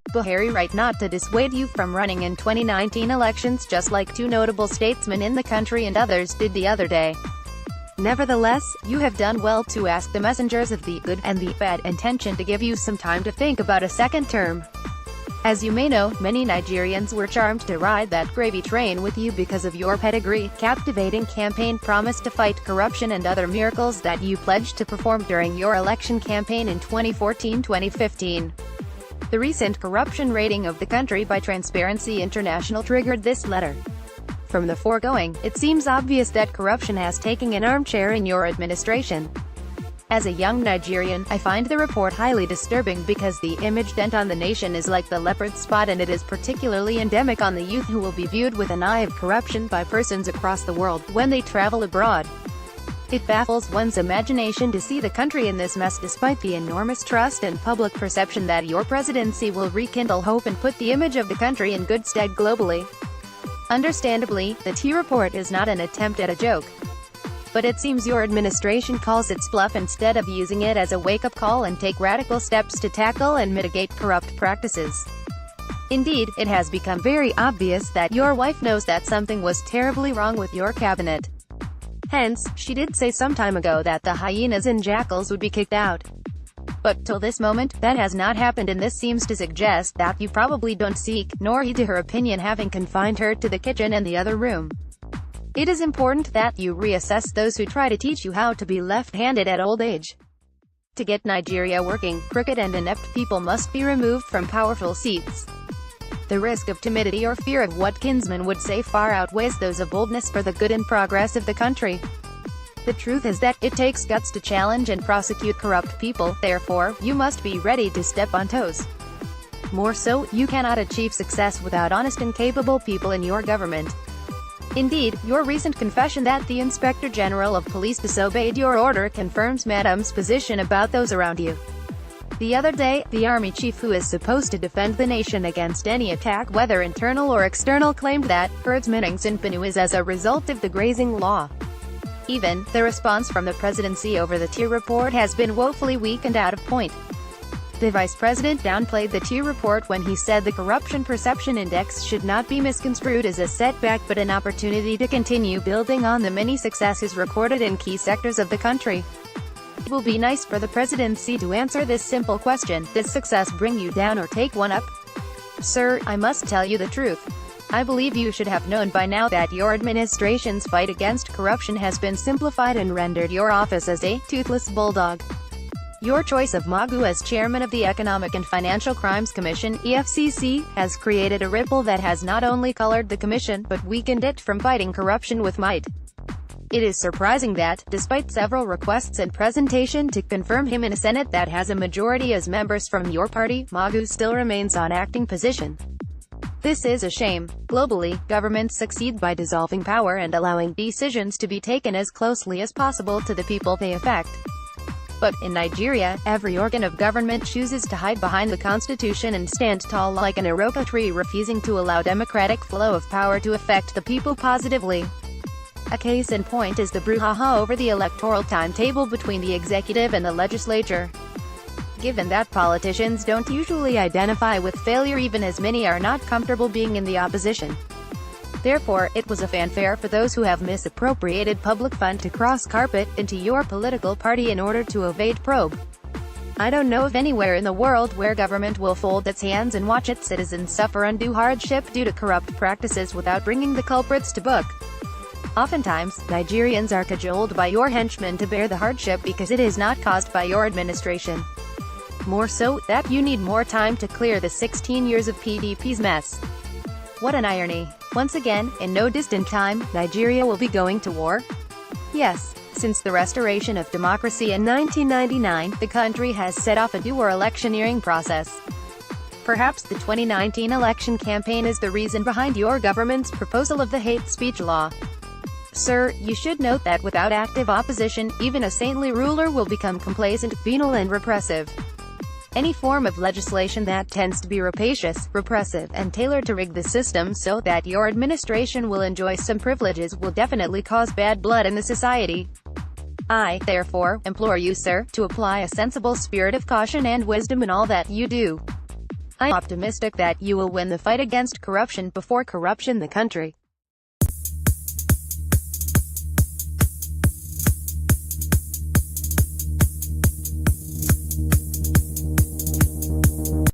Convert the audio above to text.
BuhariI right not to dissuade you from running in 2019 elections, just like two notable statesmen in the country and others did the other day. Nevertheless, you have done well to ask the messengers of the good and the bad intention to give you some time to think about a second term. As you may know, many Nigerians were charmed to ride that gravy train with you because of your pedigree, captivating campaign promise to fight corruption and other miracles that you pledged to perform during your election campaign in 2014-2015. The recent corruption rating of the country by Transparency International triggered this letter. From the foregoing, it seems obvious that corruption has taken an armchair in your administration. As a young Nigerian, I find the report highly disturbing because the image dent on the nation is like the leopard spot, and it is particularly endemic on the youth, who will be viewed with an eye of corruption by persons across the world when they travel abroad. It baffles one's imagination to see the country in this mess, despite the enormous trust and public perception that your presidency will rekindle hope and put the image of the country in good stead globally. Understandably, the T report is not an attempt at a joke. But it seems your administration calls its bluff instead of using it as a wake-up call and take radical steps to tackle and mitigate corrupt practices. Indeed, it has become very obvious that your wife knows that something was terribly wrong with your cabinet. Hence, she did say some time ago that the hyenas and jackals would be kicked out. But till this moment, that has not happened, and this seems to suggest that you probably don't seek, nor heed to her opinion, having confined her to the kitchen and the other room. It is important that you reassess those who try to teach you how to be left-handed at old age. To get Nigeria working, crooked and inept people must be removed from powerful seats. The risk of timidity or fear of what kinsmen would say far outweighs those of boldness for the good and progress of the country. The truth is that it takes guts to challenge and prosecute corrupt people, therefore, you must be ready to step on toes. More so, you cannot achieve success without honest and capable people in your government. Indeed, your recent confession that the Inspector General of Police disobeyed your order confirms Madam's position about those around you. The other day, the army chief, who is supposed to defend the nation against any attack, whether internal or external, claimed that herdsmen in Benue is as a result of the grazing law. Even, the response from the presidency over the T report has been woefully weak and out of point. The vice president downplayed the T report when he said the Corruption Perception Index should not be misconstrued as a setback but an opportunity to continue building on the many successes recorded in key sectors of the country. It will be nice for the presidency to answer this simple question: does success bring you down or take one up? Sir, I must tell you the truth. I believe you should have known by now that your administration's fight against corruption has been simplified and rendered your office as a toothless bulldog. Your choice of Magu as chairman of the Economic and Financial Crimes Commission, EFCC, has created a ripple that has not only colored the commission, but weakened it from fighting corruption with might. It is surprising that, despite several requests and presentation to confirm him in a Senate that has a majority as members from your party, Magu still remains on acting position. This is a shame. Globally, governments succeed by dissolving power and allowing decisions to be taken as closely as possible to the people they affect. But, in Nigeria, every organ of government chooses to hide behind the constitution and stand tall like an Iroko tree, refusing to allow democratic flow of power to affect the people positively. A case in point is the brouhaha over the electoral timetable between the executive and the legislature. Given that politicians don't usually identify with failure, even as many are not comfortable being in the opposition. Therefore, it was a fanfare for those who have misappropriated public fund to cross-carpet into your political party in order to evade probe. I don't know of anywhere in the world where government will fold its hands and watch its citizens suffer undue hardship due to corrupt practices without bringing the culprits to book. Oftentimes, Nigerians are cajoled by your henchmen to bear the hardship because it is not caused by your administration. More so, that you need more time to clear the 16 years of PDP's mess. What an irony. Once again, in no distant time, Nigeria will be going to war? Yes. Since the restoration of democracy in 1999, the country has set off a dual electioneering process. Perhaps the 2019 election campaign is the reason behind your government's proposal of the hate speech law. Sir, you should note that without active opposition, even a saintly ruler will become complacent, venal and repressive. Any form of legislation that tends to be rapacious, repressive, and tailored to rig the system so that your administration will enjoy some privileges will definitely cause bad blood in the society. I, therefore, implore you, sir, to apply a sensible spirit of caution and wisdom in all that you do. I'm optimistic that you will win the fight against corruption before corruption the country.